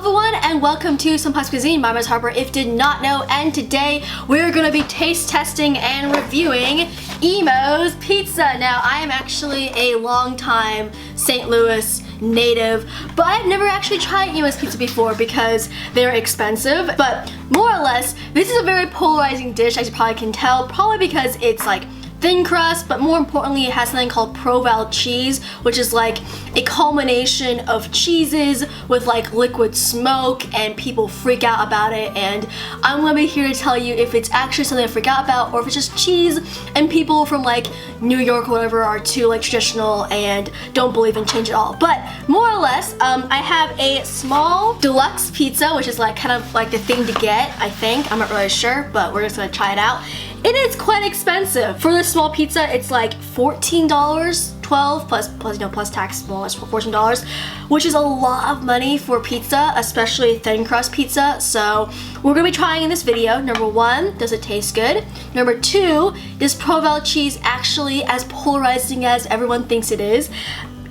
everyone, and welcome to Some Plus Cuisine. My name is Harper, if you did not know, and today we're going to be taste testing and reviewing Emo's Pizza. Now, I am actually a long-time St. Louis native, but I've never actually tried Emo's Pizza before because they're expensive. But more or less, this is a very polarizing dish, as you probably can tell, probably because it's like thin crust, but more importantly, it has something called Provel cheese, which is like a culmination of cheeses with like liquid smoke, and people freak out about it. And I'm gonna be here to tell you if it's actually something to freak out about, or if it's just cheese and people from like New York or whatever are too like traditional and don't believe in change at all. But more or less, I have a small deluxe pizza, which is like kind of like the thing to get, I think. I'm not really sure, but we're just gonna try it out. It is quite expensive. For this small pizza, it's like $14, $12 plus tax, more or less $14, which is a lot of money for pizza, especially thin crust pizza. So we're gonna be trying in this video. Number one, does it taste good? Number two, is Provel cheese actually as polarizing as everyone thinks it is?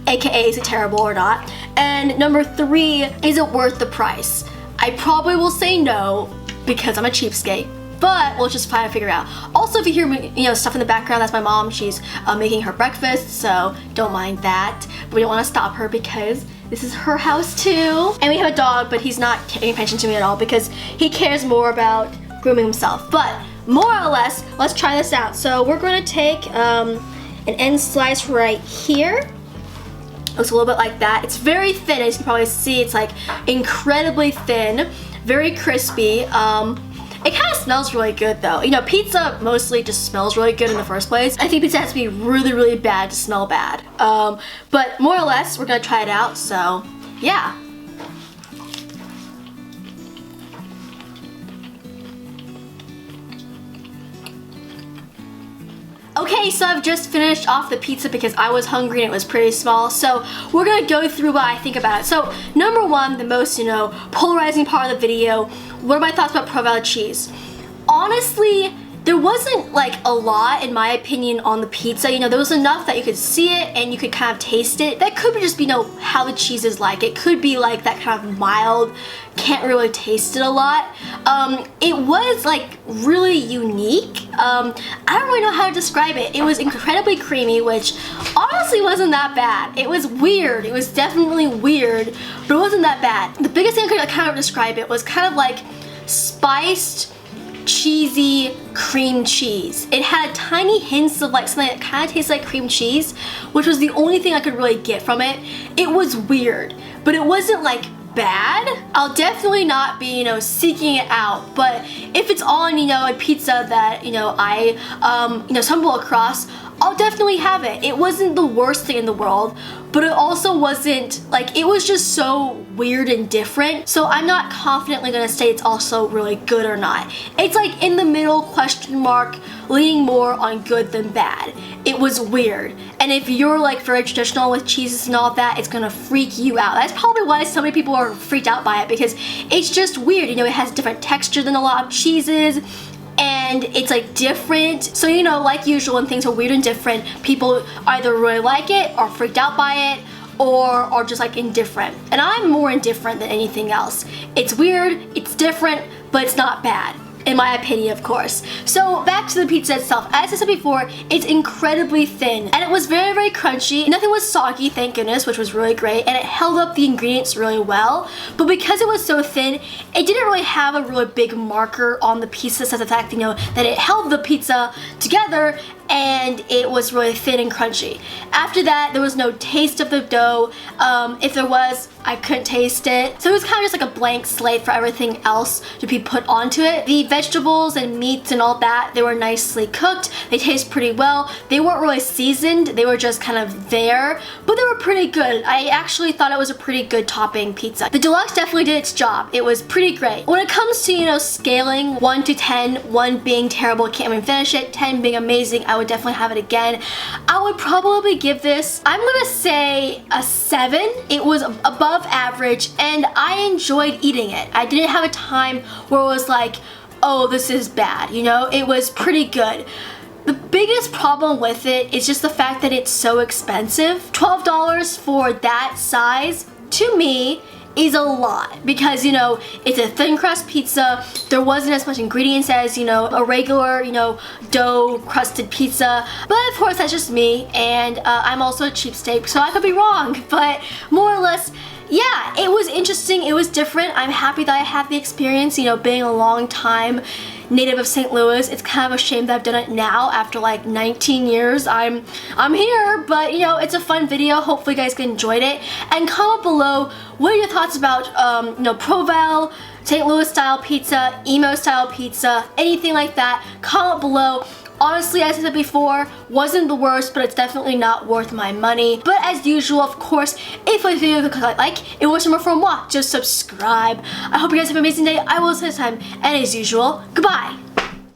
AKA, is it terrible or not? And number three, is it worth the price? I probably will say no, because I'm a cheapskate. But we'll just try to figure out. Also, if you hear stuff in the background, that's my mom. She's making her breakfast, so don't mind that. But we don't want to stop her because this is her house too. And we have a dog, but he's not paying attention to me at all because he cares more about grooming himself. But more or less, let's try this out. So we're going to take an end slice right here. Looks a little bit like that. It's very thin, as you can probably see. It's like incredibly thin, very crispy. It kind of smells really good though. You know, pizza mostly just smells really good in the first place. I think pizza has to be really, really bad to smell bad. But more or less, we're gonna try it out, so yeah. Okay, so I've just finished off the pizza because I was hungry and it was pretty small. So we're gonna go through what I think about it. So number one, the most, polarizing part of the video, what are my thoughts about Provel cheese? Honestly, there wasn't like a lot, in my opinion, on the pizza. There was enough that you could see it and you could kind of taste it. That could be just, how the cheese is like. It could be like that kind of mild, can't really taste it a lot. It was like really unique. I don't really know how to describe it. It was incredibly creamy, which honestly wasn't that bad. It was weird. It was definitely weird, but it wasn't that bad. The biggest thing I could kind of describe it was kind of like spiced, cheesy cream cheese. It had tiny hints of like something that kind of tastes like cream cheese, which was the only thing I could really get from it. It was weird, but it wasn't like bad. I'll definitely not be, seeking it out, but if it's on, a pizza that, I, stumble across, I'll definitely have it. It wasn't the worst thing in the world, but it also wasn't, like, it was just so weird and different, so I'm not confidently gonna say it's also really good or not. It's like in the middle, question mark, leaning more on good than bad. It was weird, and if you're like very traditional with cheeses and all that, it's gonna freak you out. That's probably why so many people are freaked out by it, because it's just weird. It has different texture than a lot of cheeses, and it's like different. So like usual, when things are weird and different, people either really like it or freaked out by it, or are just like indifferent. And I'm more indifferent than anything else. It's weird, it's different, but it's not bad, in my opinion, of course. So back to the pizza itself. As I said before, it's incredibly thin, and it was very, very crunchy. Nothing was soggy, thank goodness, which was really great, and it held up the ingredients really well. But because it was so thin, it didn't really have a really big marker on the pizza, such as the fact, that it held the pizza together, and it was really thin and crunchy. After that, there was no taste of the dough. If there was, I couldn't taste it. So it was kind of just like a blank slate for everything else to be put onto it. The vegetables and meats and all that, they were nicely cooked. They taste pretty well. They weren't really seasoned. They were just kind of there, but they were pretty good. I actually thought it was a pretty good topping pizza. The Deluxe definitely did its job. It was pretty great. When it comes to, scaling 1 to 10, 1 being terrible, can't even finish it, 10 being amazing, I would definitely have it again. I would probably give this, I'm gonna say a 7. It was above average, and I enjoyed eating it. I didn't have a time where it was like, oh, this is bad, It was pretty good. The biggest problem with it is just the fact that it's so expensive. $12 for that size, to me, is a lot because, you know, it's a thin crust pizza. There wasn't as much ingredients as, you know, a regular, you know, dough crusted pizza. But of course, that's just me, and I'm also a cheapskate, so I could be wrong. But more or less, yeah, it was interesting. It was different. I'm happy that I had the experience, you know, being a long time native of St. Louis. It's kind of a shame that I've done it now after like 19 years. I'm here, but you know, it's a fun video. Hopefully you guys enjoyed it. And comment below, what are your thoughts about, you know, Provel, St. Louis style pizza, emo style pizza, anything like that. Comment below. Honestly, as I said before, wasn't the worst, but it's definitely not worth my money. But as usual, of course, if you like the video, click like. It was more from moi, just subscribe. I hope you guys have an amazing day. I will see you next time. And as usual, goodbye.